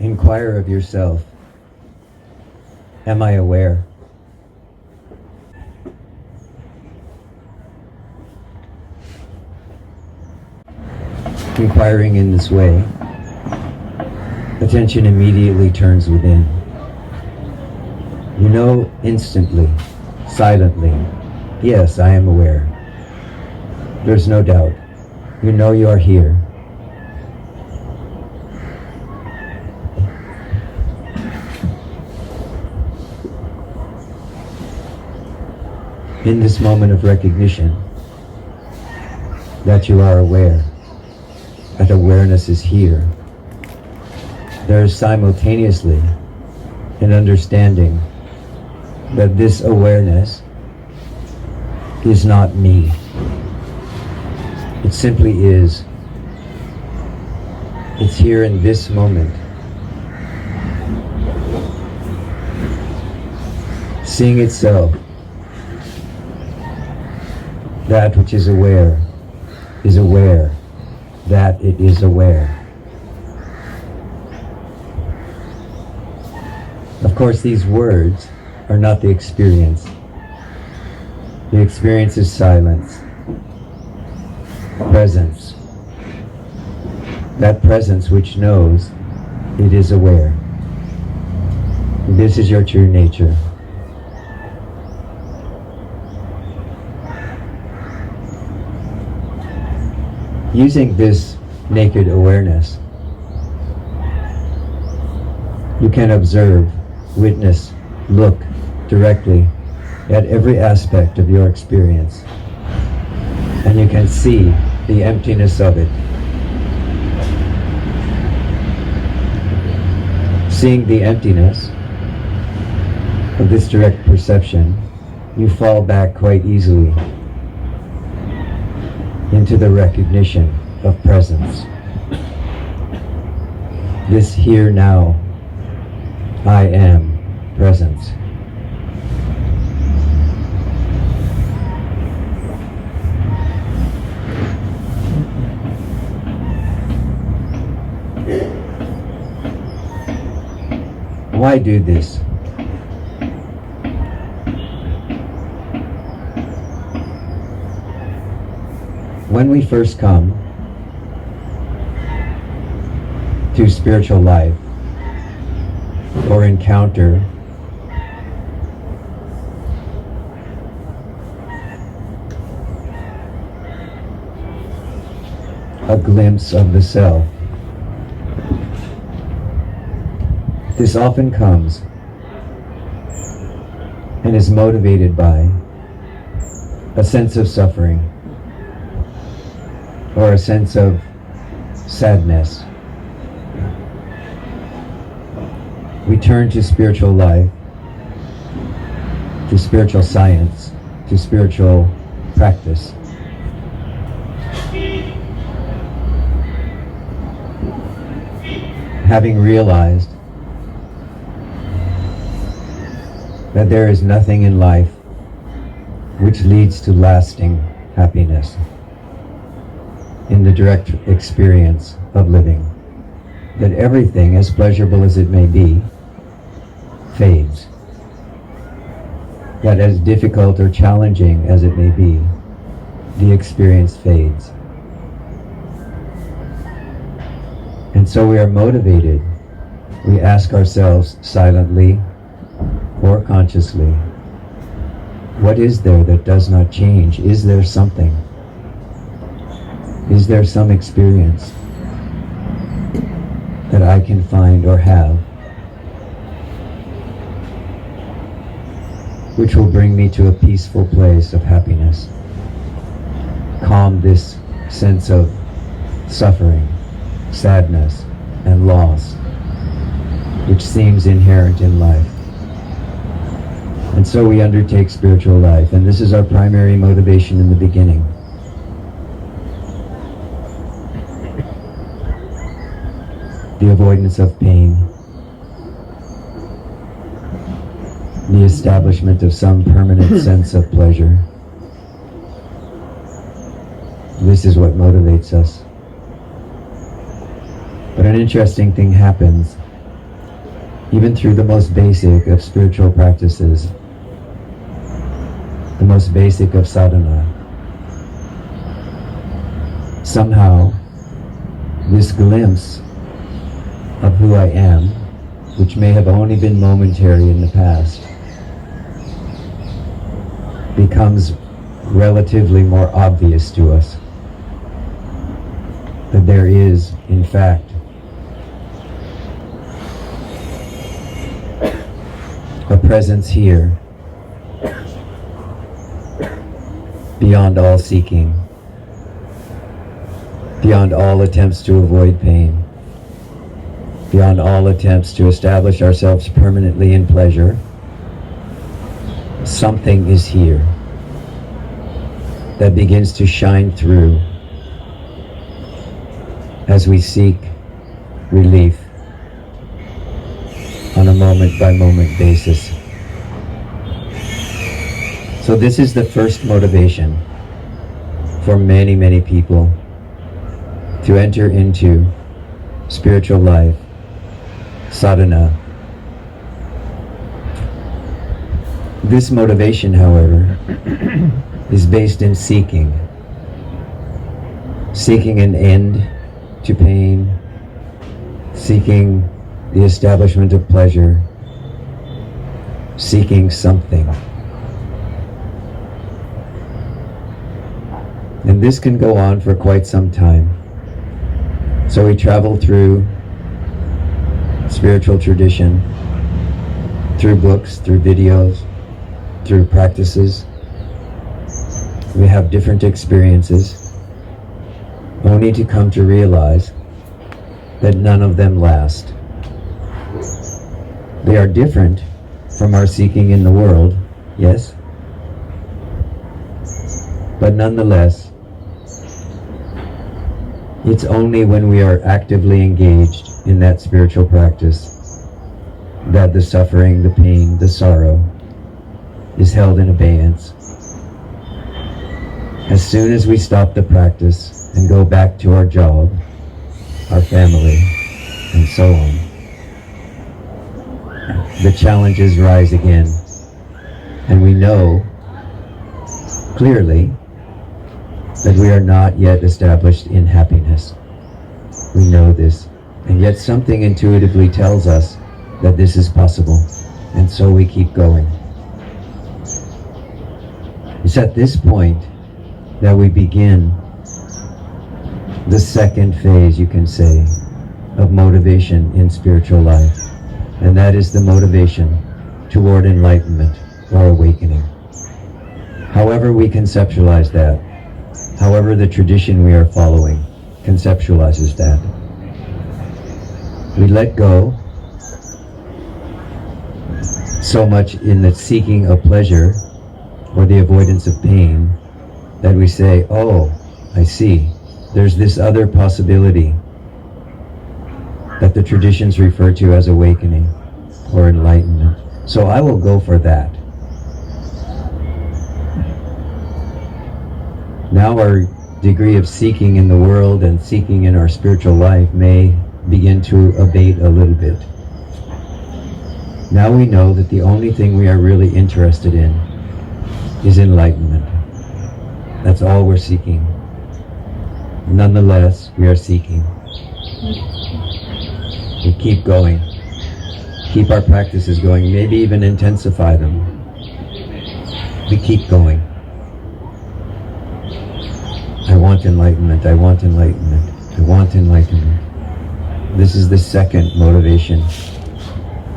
Inquire of yourself, am I aware? Inquiring in this way, attention immediately turns within. You know instantly, silently, yes, I am aware. There's no doubt. You know you are here. In this moment of recognition that you are aware, that awareness is here, there is simultaneously an understanding that this awareness is not me. It simply is. It's here in this moment. Seeing itself, that which is aware that it is aware. Of course, these words are not the experience. The experience is silence, presence. That presence which knows it is aware. This is your true nature. Using this naked awareness, you can observe, witness, look directly at every aspect of your experience, and you can see the emptiness of it. Seeing the emptiness of this direct perception, you fall back quite easily into the recognition of presence. This here now, I am presence. Why do this? When we first come to spiritual life or encounter a glimpse of the self, this often comes and is motivated by a sense of suffering or a sense of sadness. We turn to spiritual life, to spiritual science, to spiritual practice. Having realized that there is nothing in life which leads to lasting happiness in the direct experience of living, that everything, as pleasurable as it may be, fades, that as difficult or challenging as it may be, the experience fades. And so we are motivated. We ask ourselves silently or consciously, what is there that does not change? Is there something? Is there some experience that I can find or have which will bring me to a peaceful place of happiness? Calm this sense of suffering, sadness, and loss which seems inherent in life. And so we undertake spiritual life, and this is our primary motivation in the beginning. The avoidance of pain, the establishment of some permanent sense of pleasure. This is what motivates us. But an interesting thing happens even through the most basic of spiritual practices, the most basic of sadhana, somehow this glimpse of who I am, which may have only been momentary in the past, becomes relatively more obvious to us. That there is, in fact, a presence here beyond all seeking, beyond all attempts to avoid pain, beyond all attempts to establish ourselves permanently in pleasure. Something is here that begins to shine through as we seek relief on a moment-by-moment basis. So this is the first motivation for many, many people to enter into spiritual life, sadhana. This motivation, however, is based in seeking an end to pain, seeking the establishment of pleasure, seeking something. And this can go on for quite some time. So we travel through spiritual tradition, through books, through videos, through practices. We have different experiences, only to come to realize that none of them last. They are different from our seeking in the world, yes, but nonetheless, it's only when we are actively engaged in that spiritual practice that the suffering, the pain, the sorrow is held in abeyance. As soon as we stop the practice and go back to our job, our family, and so on, the challenges rise again, and we know clearly that we are not yet established in happiness. We know this, and yet something intuitively tells us that this is possible, and so we keep going. It's at this point that we begin the second phase, you can say, of motivation in spiritual life, and that is the motivation toward enlightenment or awakening. However we conceptualize that, however the tradition we are following conceptualizes that, we let go so much in the seeking of pleasure or the avoidance of pain that we say, oh, I see, there's this other possibility that the traditions refer to as awakening or enlightenment. So I will go for that. Now our degree of seeking in the world and seeking in our spiritual life may begin to abate a little bit. Now we know that the only thing we are really interested in is enlightenment. That's all we're seeking. Nonetheless, we are seeking. We keep going. Keep our practices going, maybe even intensify them. We keep going. I want enlightenment, I want enlightenment, I want enlightenment. This is the second motivation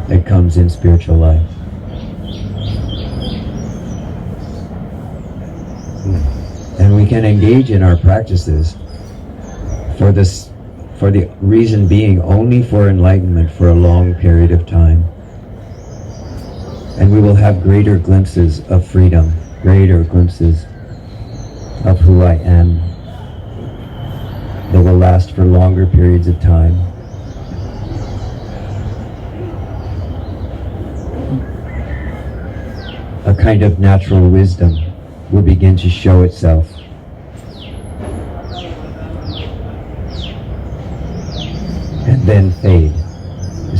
that comes in spiritual life. And we can engage in our practices for the reason being only for enlightenment for a long period of time. And we will have greater glimpses of freedom, greater glimpses of who I am, that will last for longer periods of time. A kind of natural wisdom will begin to show itself. And then fade.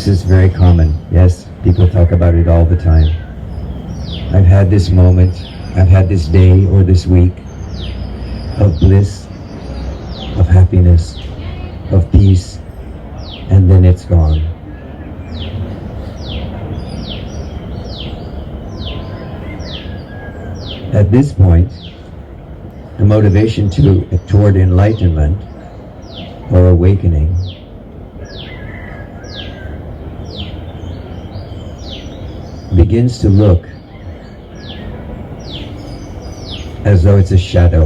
This is very common. Yes, people talk about it all the time. I've had this moment, I've had this day or this week of bliss, of happiness, of peace, and then it's gone. At this point, the motivation toward enlightenment or awakening begins to look as though it's a shadow.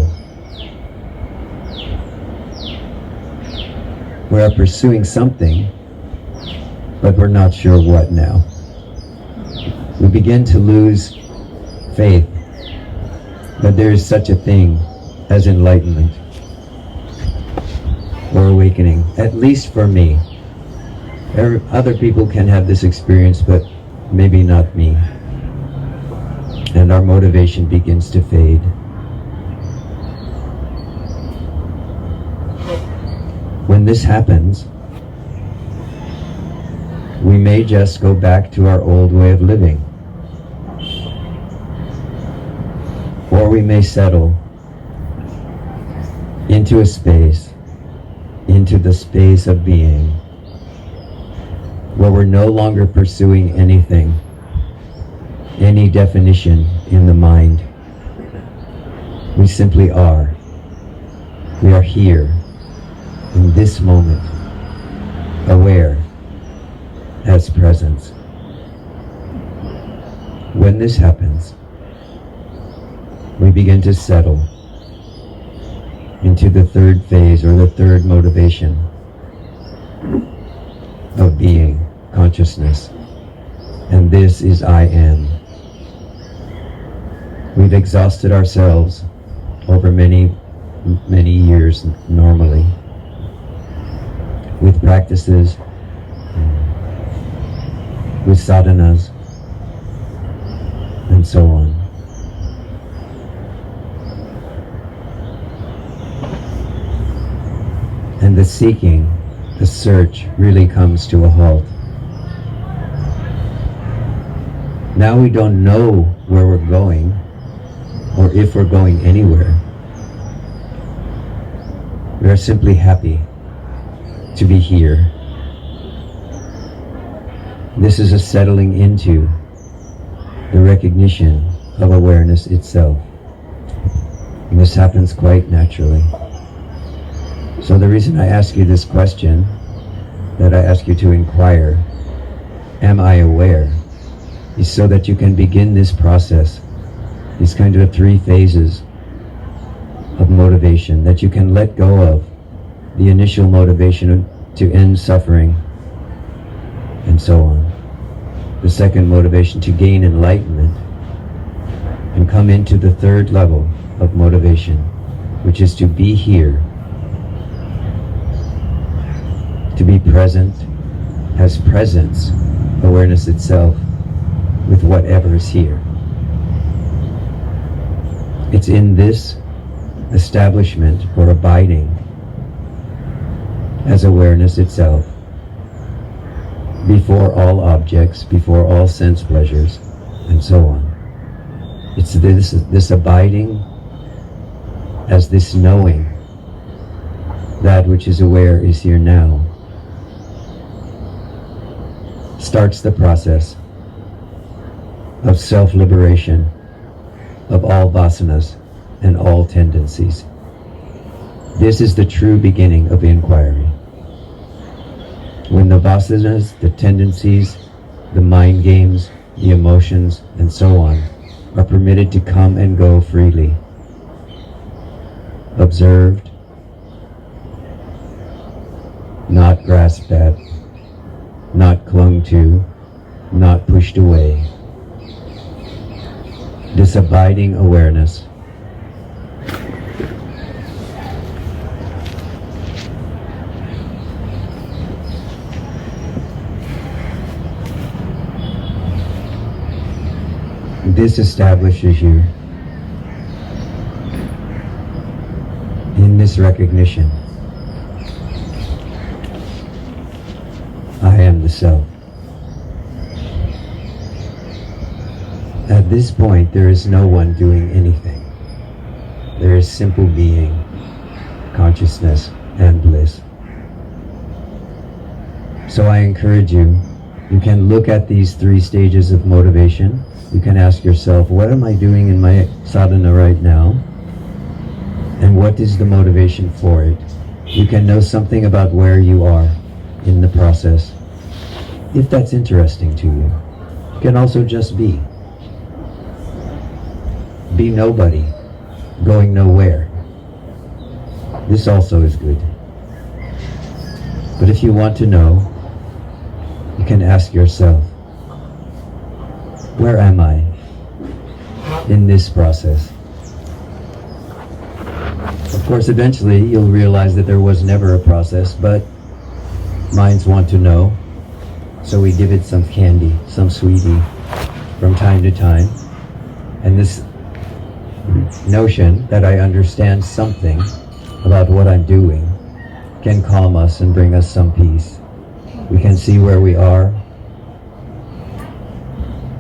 We are pursuing something, but we're not sure what now. We begin to lose faith that there is such a thing as enlightenment or awakening, at least for me. Other people can have this experience, but maybe not me. And our motivation begins to fade. When this happens, we may just go back to our old way of living. Or we may settle into a space, into the space of being, where we're no longer pursuing anything, any definition in the mind. We simply are. We are here, in this moment, aware as presence. When this happens, we begin to settle into the third phase or the third motivation of being, consciousness. And this is I am. We've exhausted ourselves over many years normally with practices, with sadhanas, and so on. And the seeking, the search really comes to a halt. Now we don't know where we're going, or if we're going anywhere. We are simply happy to be here. This is a settling into the recognition of awareness itself. And this happens quite naturally. So the reason I ask you this question, that I ask you to inquire, am I aware, is so that you can begin this process, these kind of 3 phases of motivation, that you can let go of the initial motivation to end suffering, and so on. The second motivation to gain enlightenment, and come into the third level of motivation, which is to be here, to be present as presence, awareness itself, with whatever is here. It's in this establishment or abiding as awareness itself, before all objects, before all sense pleasures, and so on. It's this abiding as this knowing that which is aware is here now, starts the process of self-liberation of all vasanas and all tendencies. This is the true beginning of inquiry. When the vasanas, the tendencies, the mind games, the emotions, and so on are permitted to come and go freely, observed, not grasped at, not clung to, not pushed away. This abiding awareness establishes you in this recognition. I am the self. At this point, there is no one doing anything. There is simple being, consciousness, and bliss. So I encourage you, you can look at these 3 stages of motivation. You can ask yourself, what am I doing in my sadhana right now? And what is the motivation for it? You can know something about where you are in the process, if that's interesting to you. You can also just be. Be nobody, going nowhere. This also is good. But if you want to know, you can ask yourself, where am I in this process? Of course, eventually you'll realize that there was never a process, but minds want to know, so we give it some candy, some sweetie from time to time. And this notion that I understand something about what I'm doing can calm us and bring us some peace. We can see where we are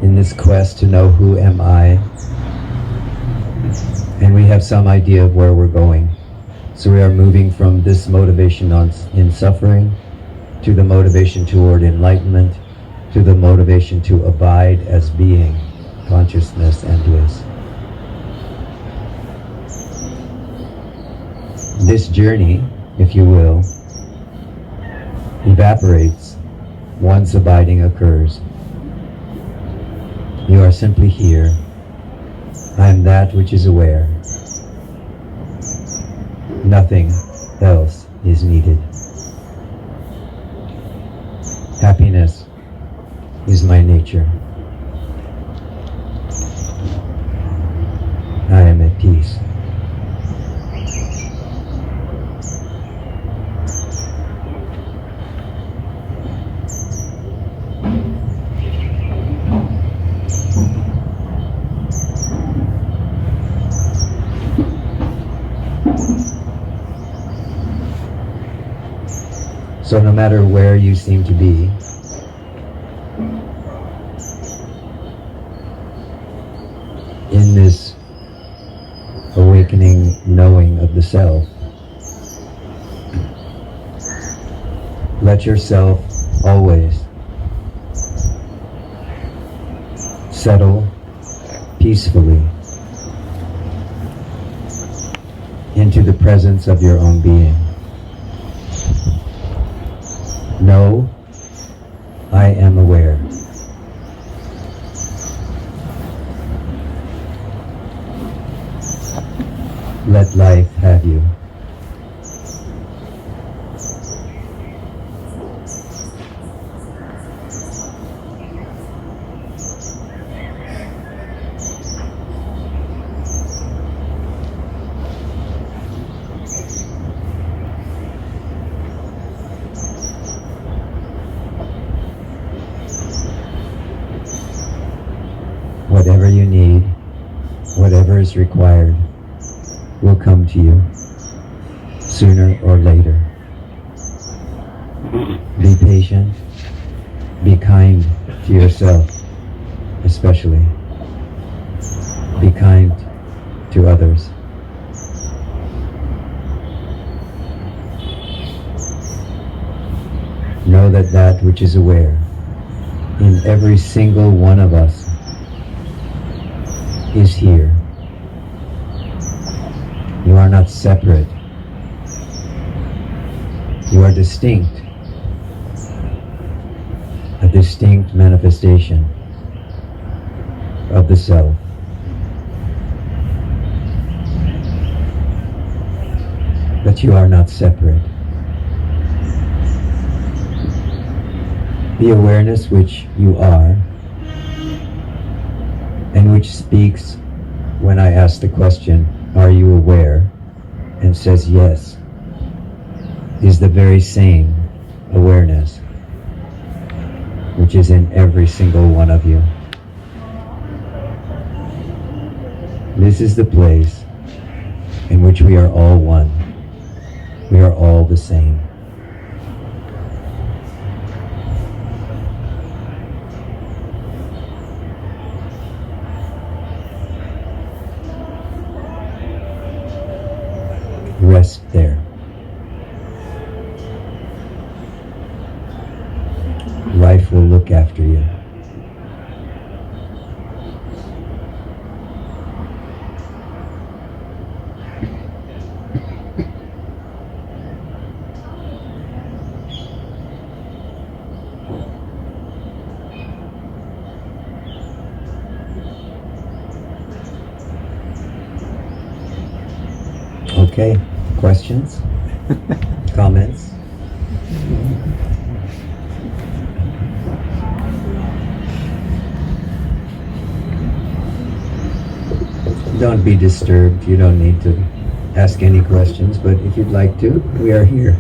in this quest to know who am I, and we have some idea of where we're going. So we are moving from this motivation in suffering to the motivation toward enlightenment, to the motivation to abide as being, consciousness, and bliss. This journey, if you will, evaporates once abiding occurs. You are simply here. I am that which is aware. Nothing else is needed. Happiness is my nature. I am at peace. So no matter where you seem to be, in this awakening knowing of the self, let yourself always settle peacefully into the presence of your own being. Know, I am aware. Let life have you. Whatever you need, whatever is required, will come to you sooner or later. Be patient, be kind to yourself, especially. Be kind to others. Know that that which is aware in every single one of us is here. You are not separate. You are distinct. A distinct manifestation of the self. But you are not separate. The awareness which you are, and which speaks when I ask the question, are you aware? And says yes, is the very same awareness which is in every single one of you. This is the place in which we are all one. We are all the same. Rest there. Life will look after you. Okay, questions? Comments? Don't be disturbed. You don't need to ask any questions, but if you'd like to, we are here.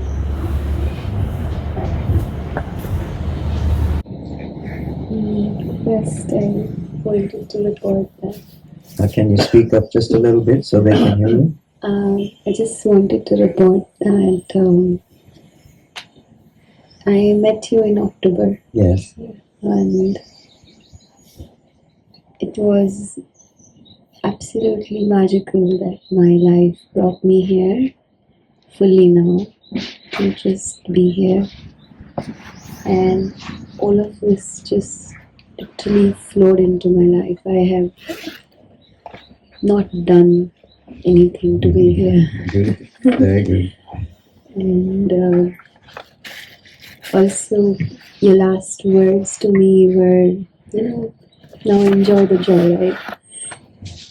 First, I wanted to report that. Can you speak up just a little bit so they can hear you? I just wanted to report that I met you in October. Yes. And it was absolutely magical that my life brought me here fully now to just be here. And all of this just literally flowed into my life. I have not done anything to be here. Good. Very good. And also, your last words to me were, now enjoy the joy, right?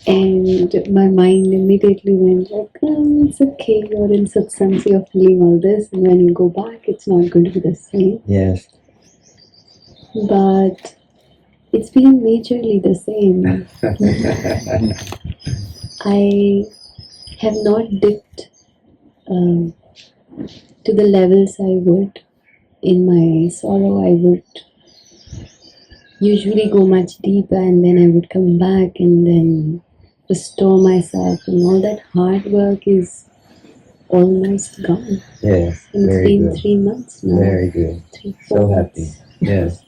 And my mind immediately went like, it's okay, you're in satsangs, you're feeling all this, and when you go back, it's not going to be the same. Yes. But it's been majorly the same. I have not dipped to the levels I would. In my sorrow, I would usually go much deeper, and then I would come back and then restore myself, and all that hard work is almost gone. Yes. And it's Very been good. 3 months now. Very good. 3, 4 So months. happy. Yes.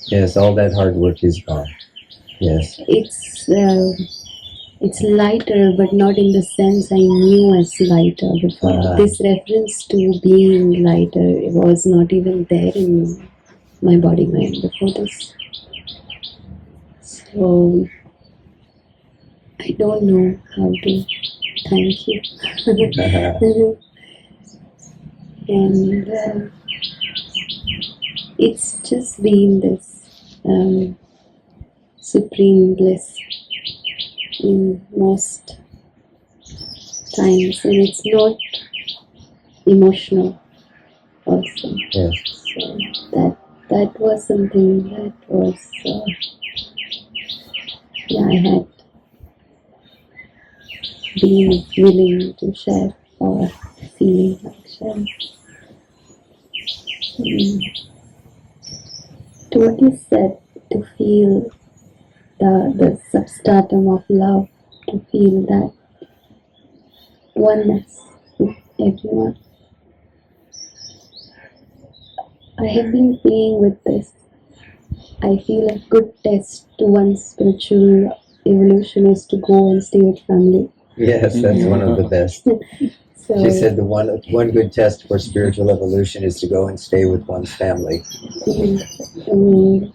Yes, all that hard work is gone. Yes. It's lighter, but not in the sense I knew as lighter before. This reference to being lighter was not even there in my body mind before this. So I don't know how to thank you. And it's just been this supreme bliss in most times, and it's not emotional also. Yes. So that was something that was I had been willing to share or feeling like sharing. To what you said, to feel the substratum of love, to feel that oneness with everyone. I have been playing with this. I feel a good test to one's spiritual evolution is to go and stay with family. Yes, that's one of the best. So, She said the one good test for spiritual evolution is to go and stay with one's family.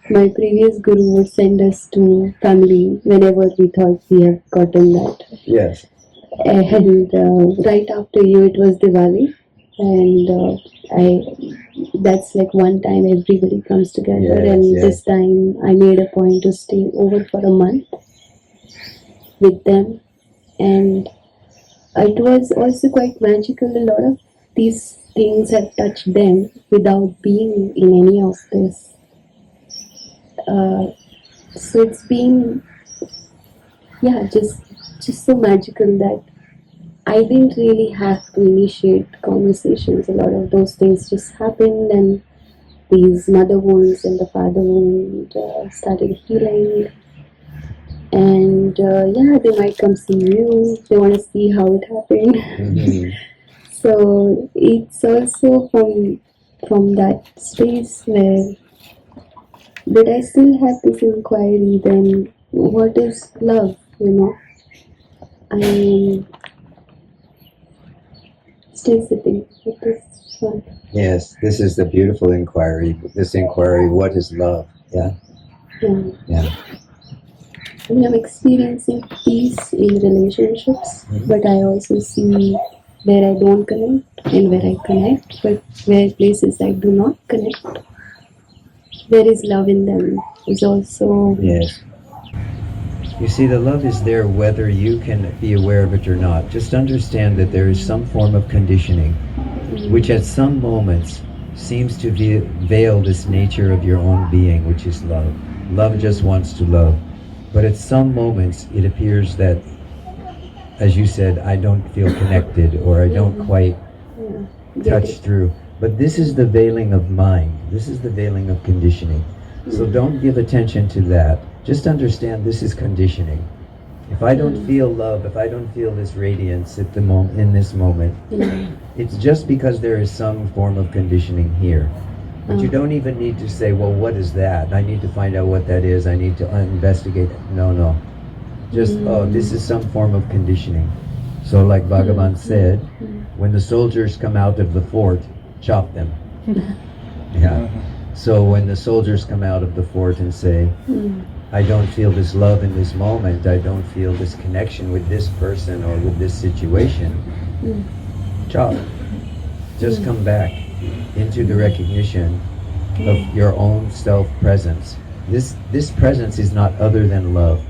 My previous guru would send us to family whenever we thought we have gotten that. Yes. And right after you, it was Diwali, and that's like one time everybody comes together. Yes, and yes. This time I made a point to stay over for a month with them, and it was also quite magical. A lot of these things have touched them without being in any of this. So it's been, just so magical that I didn't really have to initiate conversations. A lot of those things just happened, and these mother wounds and the father wound started healing. And they might come see you. They want to see how it happened. Mm-hmm. So it's also from that space where, but I still have this inquiry. Then what is love? I still sitting with this one. Yes, this is the beautiful inquiry. This inquiry, what is love? Yeah? Yeah. Yeah. I mean, I'm experiencing peace in relationships, but I also see where I don't connect and where I connect, but where places I do not connect, there is love in them. Is also Yes. You see, the love is there whether you can be aware of it or not. Just understand that there is some form of conditioning, which at some moments seems to veil this nature of your own being, which is love. Love just wants to love. But at some moments, it appears that, as you said, I don't feel connected, or I don't quite touch through. But this is the veiling of mind. This is the veiling of conditioning. So don't give attention to that. Just understand this is conditioning. If I don't feel love, if I don't feel this radiance at the moment, in this moment, it's just because there is some form of conditioning here. But you don't even need to say, well, what is that? I need to find out what that is. I need to investigate. No. Just, oh, this is some form of conditioning. So like Bhagavan said, when the soldiers come out of the fort, chop them. Yeah. So when the soldiers come out of the fort and say, I don't feel this love in this moment, I don't feel this connection with this person or with this situation, chop. Just come back into the recognition of your own self-presence. This presence is not other than love.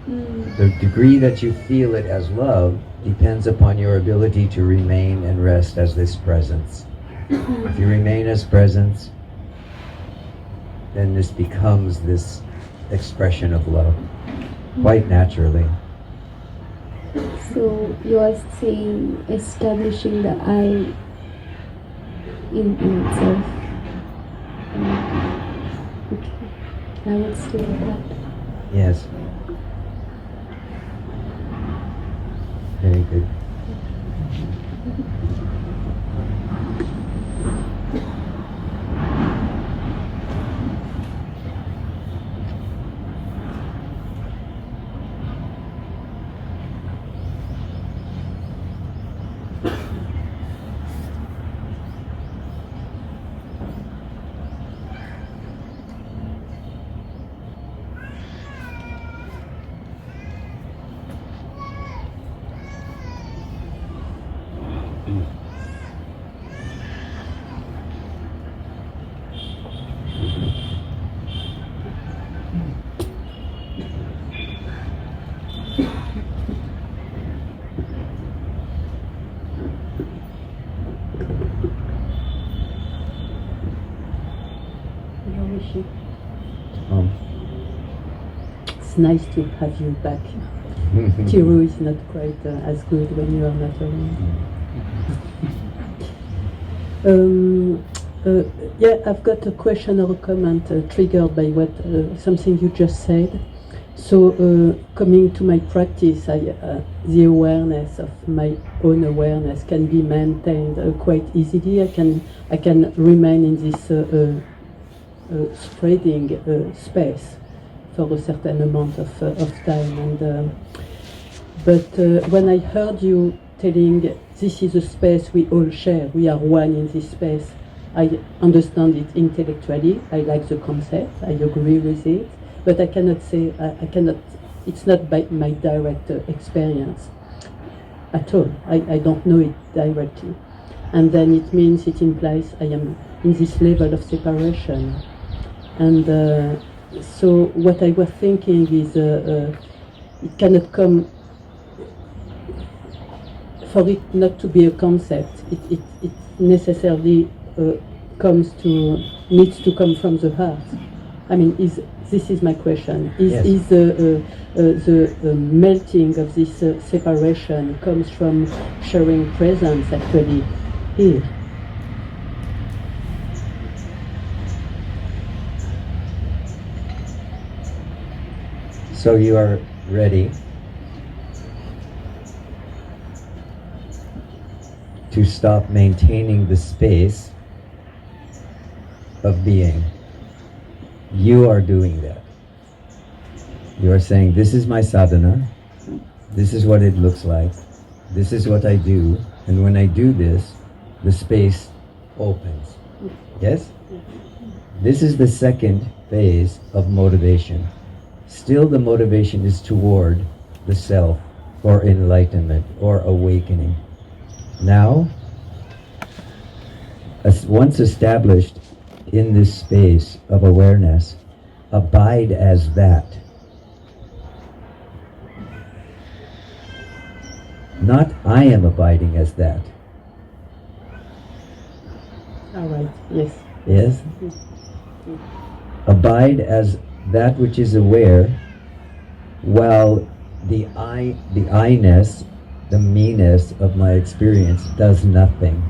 The degree that you feel it as love depends upon your ability to remain and rest as this presence. If you remain as presence, then this becomes this expression of love, quite naturally. So you are saying establishing the I in itself. Okay, I would stay with that. Yes. Very good. Rishi. It's nice to have you back. Tiru is not quite as good when you are not around. Yeah, I've got a question or a comment triggered by what something you just said. So, coming to my practice, the awareness of my own awareness can be maintained quite easily. I can remain in this spreading space for a certain amount of time. And but when I heard you telling this is a space we all share, we are one in this space, I understand it intellectually. I like the concept. I agree with it. But I cannot say, I cannot, it's not by my direct experience at all. I don't know it directly. And then it means, it implies I am in this level of separation. And so what I was thinking is it cannot come, for it not to be a concept, it necessarily needs to come from the heart. I mean, this is my question. Is the melting of this separation comes from sharing presence actually here? So you are ready to stop maintaining the space of being. You are doing that. You are saying, this is my sadhana, this is what it looks like, This is what I do, and when I do this, the space opens. Yes? This is the second phase of motivation. Still the motivation is toward the self, or enlightenment, or awakening. Now, once established in this space of awareness, abide as that. Not I am abiding as that. All right. Yes. Yes? Abide as that which is aware, while the I-ness, the me-ness of my experience does nothing.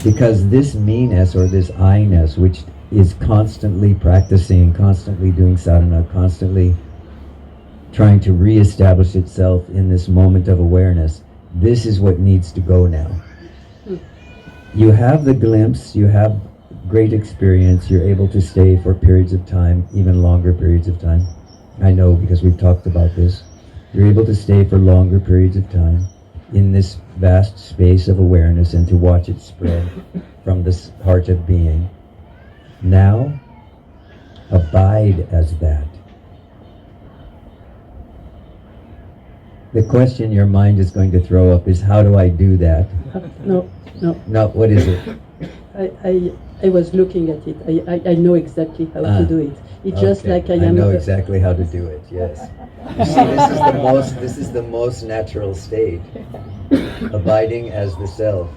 Because this me-ness or this I-ness, which is constantly practicing, constantly doing sadhana, constantly trying to re-establish itself in this moment of awareness, this is what needs to go now. You have the glimpse, you have great experience, you're able to stay for periods of time, even longer periods of time. I know because we've talked about this. You're able to stay for longer periods of time in this vast space of awareness and to watch it spread from this heart of being. Now, abide as that. The question your mind is going to throw up is, how do I do that? No. No, what is it? I was looking at it. I know exactly how to do it. It's just like I am. I know exactly how to do it. Yes. You see, this is the most natural state. Abiding as the self.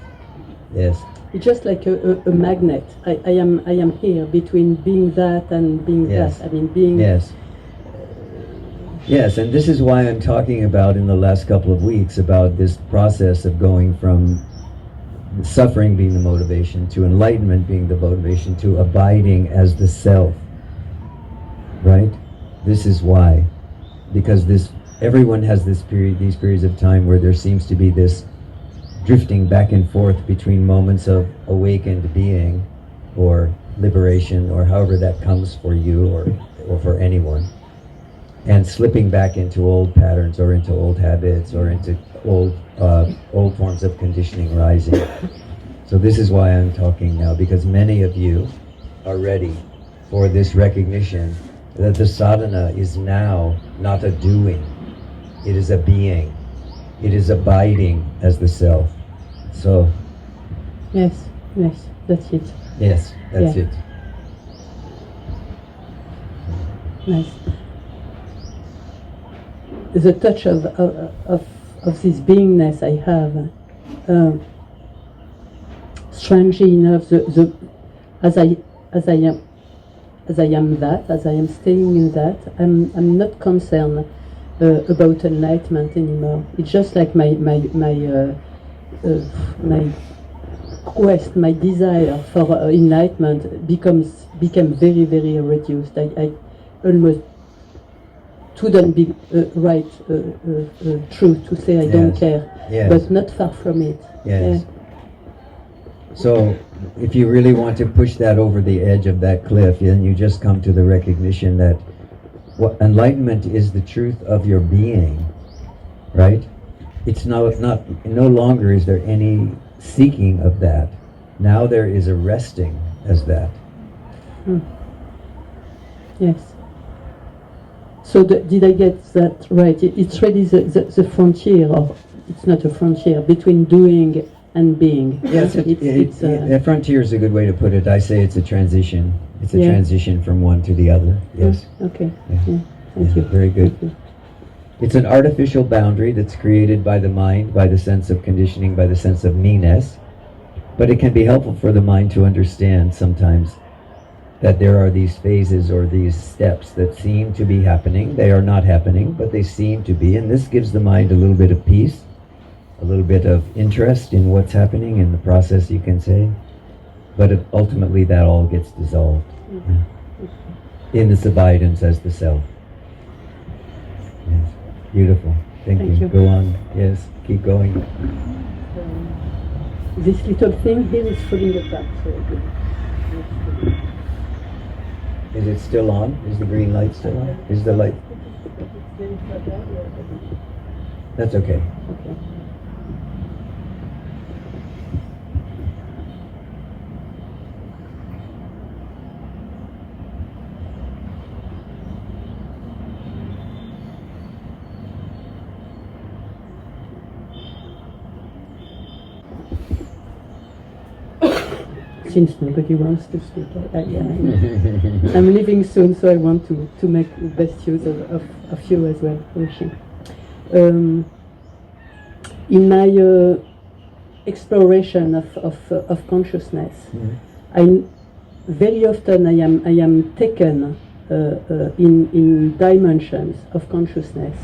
Yes. It's just like a magnet. I am here between being that and being that. I mean, being. Yes. Yes, and this is why I'm talking about in the last couple of weeks about this process of going from suffering being the motivation to enlightenment being the motivation to abiding as the self. Right? This is why. Because everyone has these periods of time where there seems to be this drifting back and forth between moments of awakened being or liberation or however that comes for you or for anyone, and slipping back into old patterns or into old habits or into old forms of conditioning rising. So this is why I'm talking now, because many of you are ready for this recognition that the sadhana is now not a doing, it is a being. It is abiding as the self. So Yes, that's it. yes, that's it. Nice. The touch of this beingness I have, strangely enough, as I am staying in that, I'm not concerned about enlightenment anymore. It's just like my quest, my desire for enlightenment became very, very reduced. I almost wouldn't be true to say I don't care, but not far from it. Yes. So if you really want to push that over the edge of that cliff, then you just come to the recognition that enlightenment is the truth of your being, right? It's no longer is there any seeking of that. Now there is a resting as that. Yes. So did I get that right? It's really the frontier, or it's not a frontier, between doing and being. Yes, the frontier is a good way to put it. I say it's a transition. It's a transition from one to the other. Yes. Okay. Yeah. Thank you. Very good. Thank you. It's an artificial boundary that's created by the mind, by the sense of conditioning, by the sense of me-ness. But it can be helpful for the mind to understand sometimes that there are these phases or these steps that seem to be happening. They are not happening, but they seem to be. And this gives the mind a little bit of peace, a little bit of interest in what's happening in the process, you can say. But ultimately that all gets dissolved in this abidance as the self. Yes. Beautiful. Thank you. Go on. Yes, keep going. This little thing here is falling apart. Is it still on? Is the green light still on? Is the light? That's okay. Okay. Since nobody wants to speak, I'm leaving soon, so I want to make the best use of you as well, Rishi. In my exploration of consciousness, very often I am taken in dimensions of consciousness,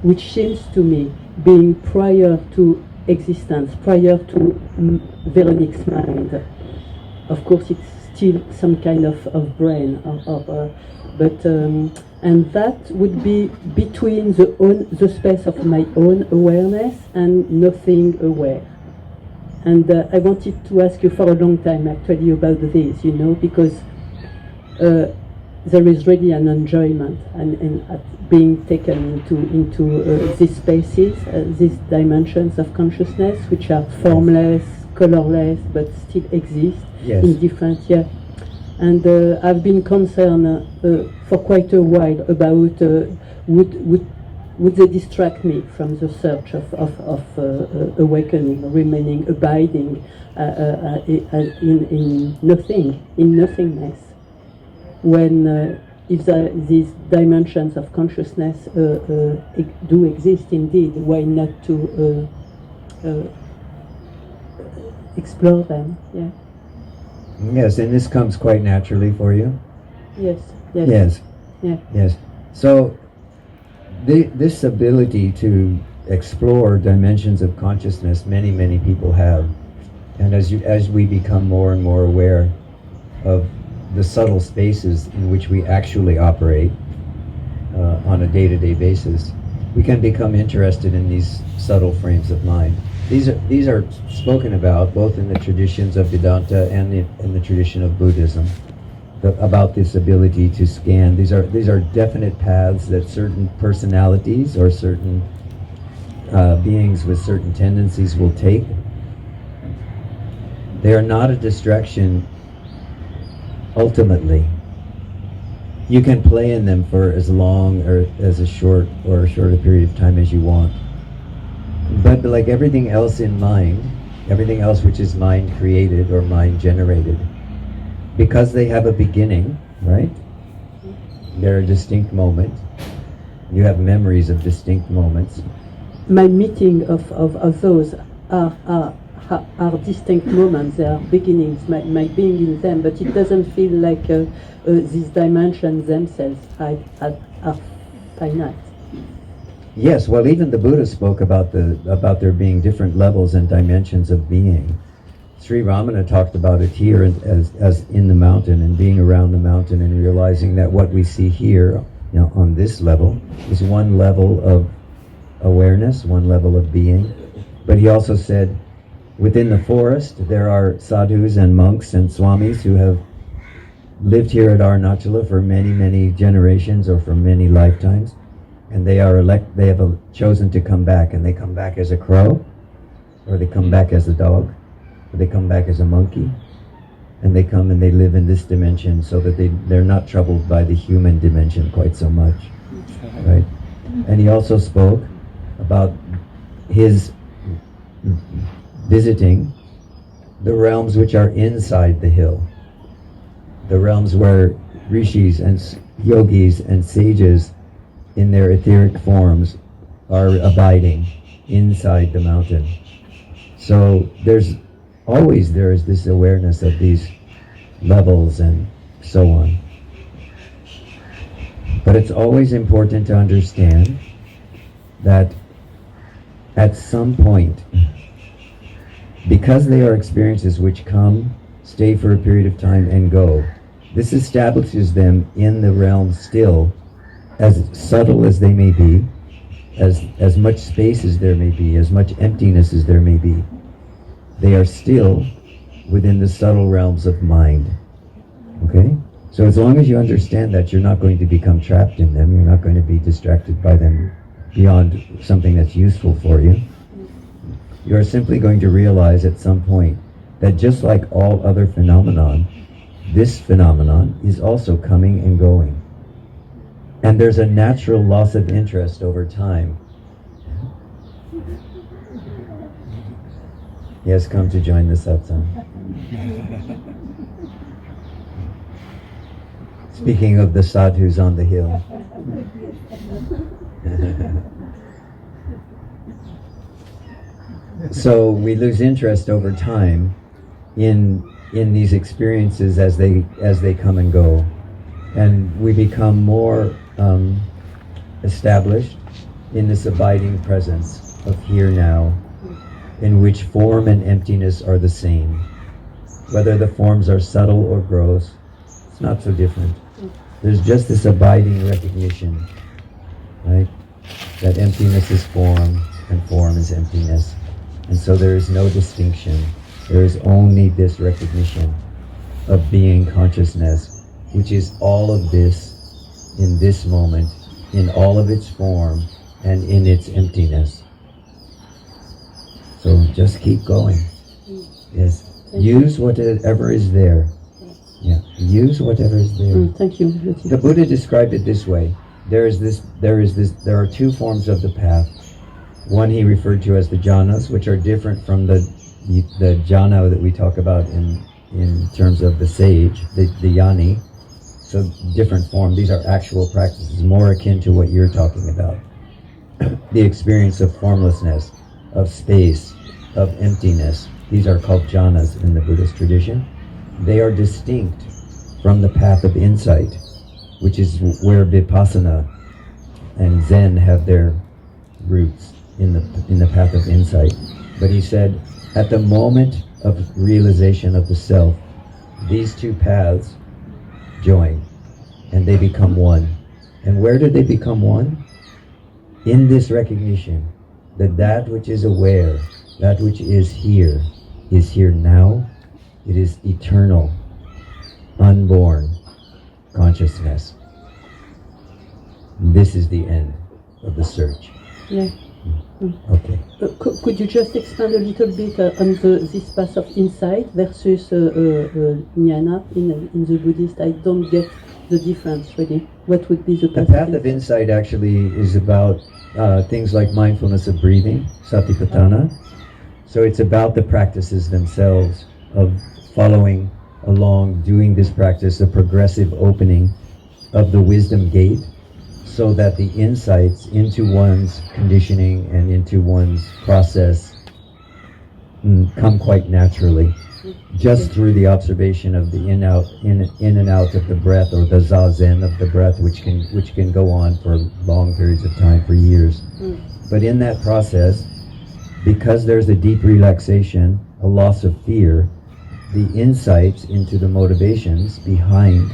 which seems to me being prior to existence, prior to Veronique's mind. Of course, it's still some kind of brain, and that would be between the space of my own awareness and nothing aware. And I wanted to ask you for a long time, actually, about this, because there is really an enjoyment and being taken into these spaces, these dimensions of consciousness, which are formless, colorless, but still exist. Yes. In different, and I've been concerned for quite a while about would they distract me from the search of awakening, remaining, abiding in nothing, in nothingness. When if these dimensions of consciousness do exist indeed, why not to explore them? Yeah. Yes, and this comes quite naturally for you? Yes. Yes. Yeah. Yes. So, this ability to explore dimensions of consciousness, many people have. And as we become more and more aware of the subtle spaces in which we actually operate on a day-to-day basis, we can become interested in these subtle frames of mind. These are spoken about both in the traditions of Vedanta and in the tradition of Buddhism, about this ability to scan. These are definite paths that certain personalities or certain beings with certain tendencies will take. They are not a distraction ultimately. You can play in them for as long or as a shorter period of time as you want. But like everything else in mind, everything else which is mind created or mind generated, because they have a beginning, right? They're a distinct moment. You have memories of distinct moments. My meeting of those are distinct moments. They are beginnings. My being in them, but it doesn't feel like these dimensions themselves are finite. Yes, well, even the Buddha spoke about there being different levels and dimensions of being. Sri Ramana talked about it here as in the mountain and being around the mountain and realizing that what we see here, on this level, is one level of awareness, one level of being. But he also said, within the forest, there are sadhus and monks and swamis who have lived here at Arunachala for many generations or for many lifetimes. And they have chosen to come back, and they come back as a crow, or they come back as a dog, or they come back as a monkey, and they come and they live in this dimension so that they're not troubled by the human dimension quite so much, right? And he also spoke about his visiting the realms which are inside the hill, the realms where rishis and yogis and sages in their etheric forms are abiding inside the mountain. So there is this awareness of these levels and so on. But it's always important to understand that at some point, because they are experiences which come, stay for a period of time and go, this establishes them in the realm still, as subtle as they may be, as much space as there may be, as much emptiness as there may be, they are still within the subtle realms of mind. Okay? So as long as you understand that, you're not going to become trapped in them, you're not going to be distracted by them beyond something that's useful for you. You're simply going to realize at some point that just like all other phenomenon, this phenomenon is also coming and going. And there's a natural loss of interest over time. Yes, come to join the satsang. Speaking of the sadhus on the hill. So we lose interest over time in these experiences as they come and go, and we become more established in this abiding presence of here now, in which form and emptiness are the same. Whether the forms are subtle or gross, it's not so different. There's just this abiding recognition, right? That emptiness is form and form is emptiness. And so there is no distinction. There is only this recognition of being consciousness, which is all of this in this moment, in all of its form and in its emptiness. So just keep going. Yes. Use whatever is there. Yeah. Use whatever is there. Thank you. The Buddha described it this way. There are two forms of the path. One he referred to as the jhanas, which are different from the jhana that we talk about in terms of the sage, the yani. So different form. These are actual practices, more akin to what you're talking about. The experience of formlessness, of space, of emptiness. These are called jhanas in the Buddhist tradition. They are distinct from the path of insight, which is where vipassana and Zen have their roots, in the path of insight. But he said, at the moment of realization of the self, these two paths join and they become one. And where do they become one? In this recognition that that which is aware, that which is here now. It is eternal, unborn consciousness. This is the end of the search. Yeah. Okay. Could you just expand a little bit on this path of insight versus jnana in the Buddhist? I don't get the difference really. What would be the path? The path of insight actually is about things like mindfulness of breathing, satipatthana. So it's about the practices themselves of following along, doing this practice, a progressive opening of the wisdom gate, so that the insights into one's conditioning and into one's process come quite naturally, just through the observation of the in and out of the breath, or the zazen of the breath, which can go on for long periods of time, for years. But in that process, because there's a deep relaxation, a loss of fear, the insights into the motivations behind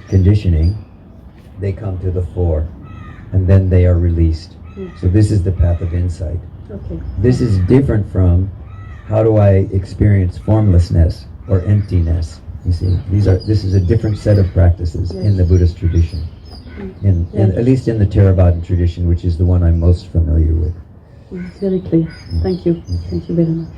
conditioning, they come to the fore, and then they are released. So this is the path of insight. Okay. This is different from how do I experience formlessness or emptiness. You see, this is a different set of practices in the Buddhist tradition, at least in the Theravadan tradition, which is the one I'm most familiar with. It's very clear. Thank you. Thank you very much.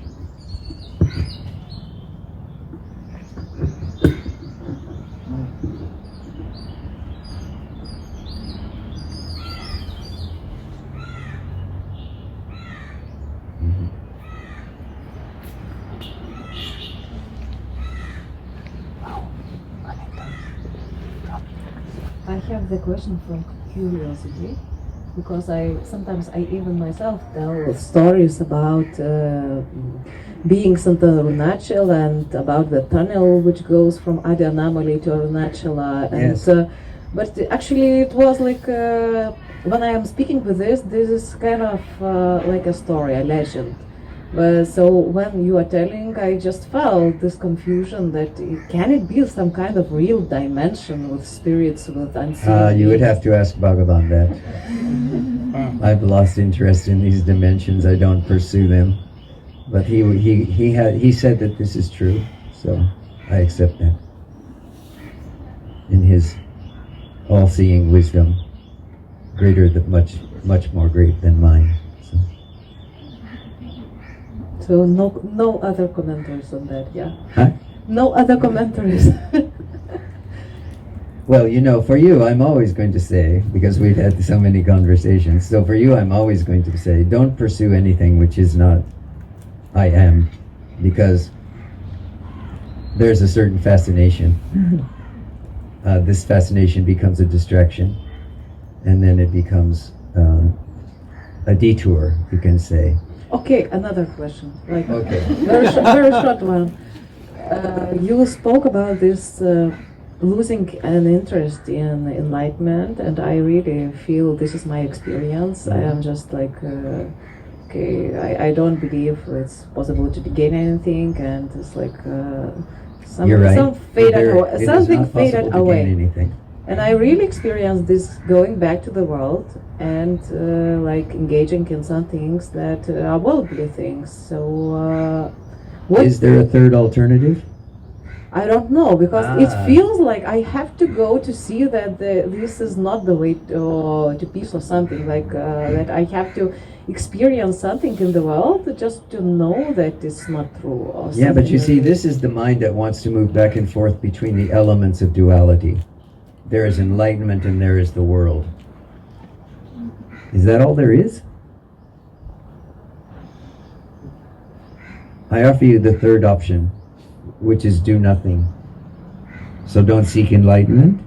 I have the question from curiosity, because I even myself tell stories about beings in the Arunachala and about the tunnel which goes from Adi Anomaly to Arunachala. And Yes. But actually it was like when I am speaking with this is kind of like a story, a legend. So when you are telling, I just felt this confusion that can it be some kind of real dimension with spirits, with unseen? You would have to ask Bhagavan that. I've lost interest in these dimensions. I don't pursue them. But he said that this is true, so I accept that. In his all-seeing wisdom, much more great than mine. So no other commentaries on that, yeah? Huh? No other commentaries. Well, for you, I'm always going to say, because we've had so many conversations, so for you, I'm always going to say, don't pursue anything which is not I am, because there's a certain fascination. This fascination becomes a distraction, and then it becomes a detour, you can say. Okay, another question. Okay. Very short one. You spoke about this losing an interest in enlightenment, and I really feel this is my experience. I am just like, I don't believe it's possible to gain anything, and it's like You're right. something faded away. Anything. And I really experienced this going back to the world and like engaging in some things that are worldly things. So, what Is there a third alternative? I don't know, because it feels like I have to go to see that this is not the way to peace or something, like that I have to experience something in the world just to know that it's not true. Or Yeah, but you see, like this is the mind that wants to move back and forth between the elements of duality. There is enlightenment and there is the world. Is that all there is? I offer you the third option, which is do nothing. So don't seek enlightenment.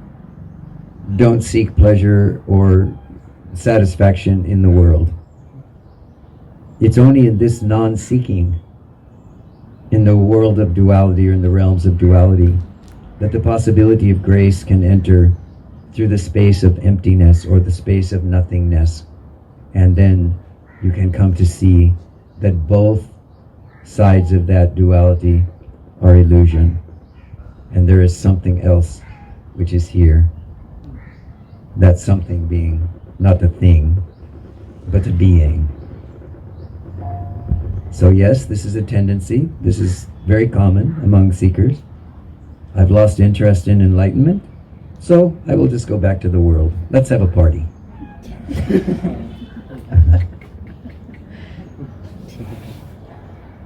Don't seek pleasure or satisfaction in the world. It's only in this non-seeking, in the world of duality or in the realms of duality, that the possibility of grace can enter through the space of emptiness or the space of nothingness. And then you can come to see that both sides of that duality are illusion. And there is something else which is here. That something being not the thing, but the being. So yes, this is a tendency. This is very common among seekers. I've lost interest in enlightenment, so I will just go back to the world. Let's have a party.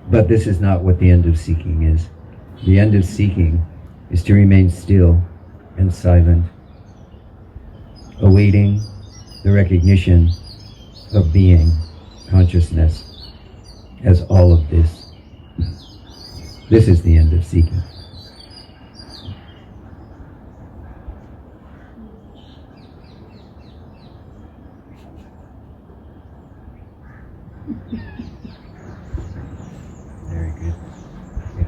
But this is not what the end of seeking is. The end of seeking is to remain still and silent, awaiting the recognition of being, consciousness, as all of this. This is the end of seeking. Very good. Yeah.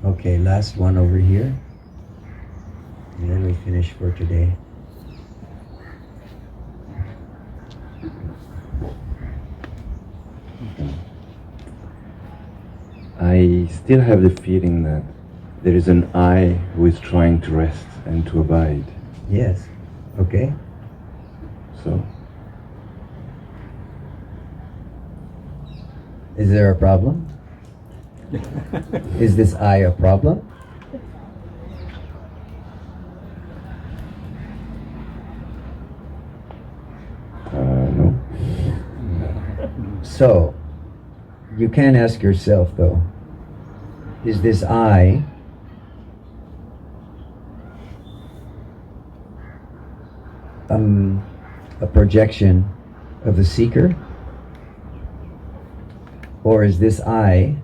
Okay, last one over here. And then we finish for today. I still have the feeling that there is an I who is trying to rest and to abide. Yes. Okay. So, Is there a problem? Is this I a problem? no. So, you can ask yourself though, is this I a projection of the seeker? Or is this I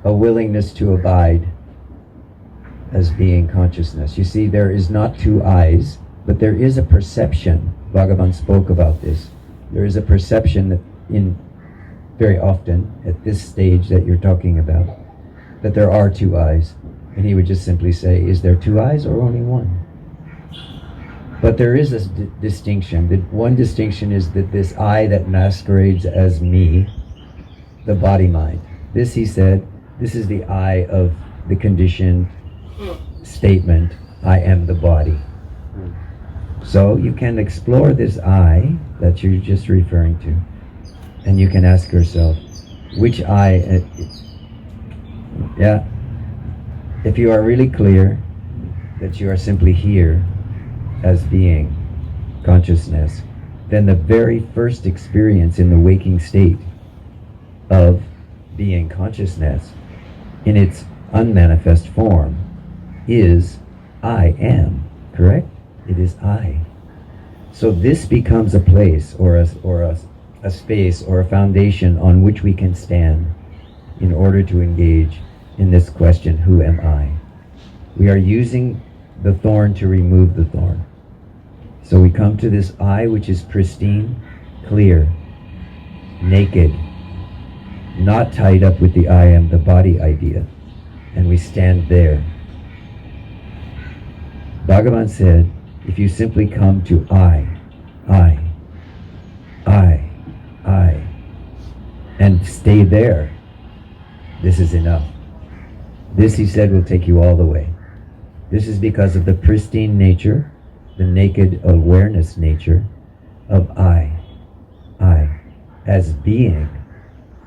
a willingness to abide as being consciousness? You see, there is not two I's, but there is a perception. Bhagavan spoke about this. There is a perception that very often at this stage that you're talking about, that there are two I's. And he would just simply say, is there two I's or only one? But there is a distinction. The one distinction is that this I that masquerades as me, the body-mind. This, he said, this is the I of the conditioned statement, I am the body. So you can explore this I that you're just referring to. And you can ask yourself, which I, if you are really clear that you are simply here as being, consciousness, then the very first experience in the waking state of being consciousness in its unmanifest form is I am, correct? It is I. So this becomes a place or a space or a foundation on which we can stand in order to engage in this question, who am I? We are using the thorn to remove the thorn. So we come to this I, which is pristine, clear, naked, not tied up with the I am, the body idea. And we stand there. Bhagavan said, if you simply come to I, and stay there, this is enough. This, he said, will take you all the way. This is because of the pristine nature, the naked awareness nature of I, as being,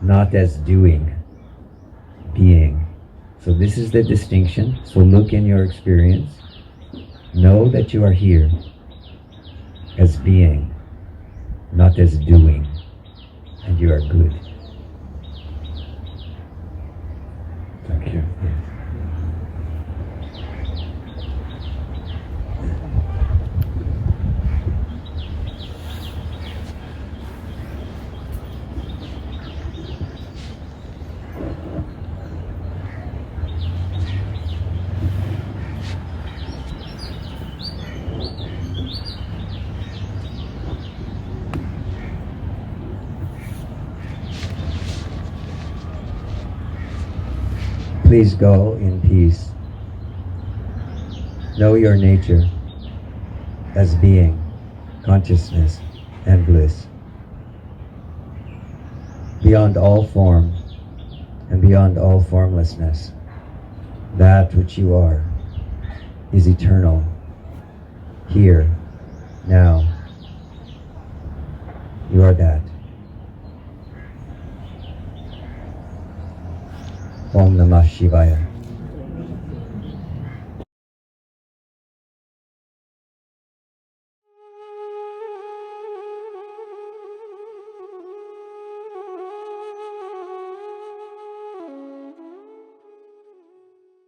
not as doing, being. So this is the distinction. So look in your experience. Know that you are here as being, not as doing, and you are good. Thank you. Please go in peace. Know your nature as being, consciousness, and bliss. Beyond all form and beyond all formlessness, that which you are is eternal, here, now. You are that. Om Namah Shivaya.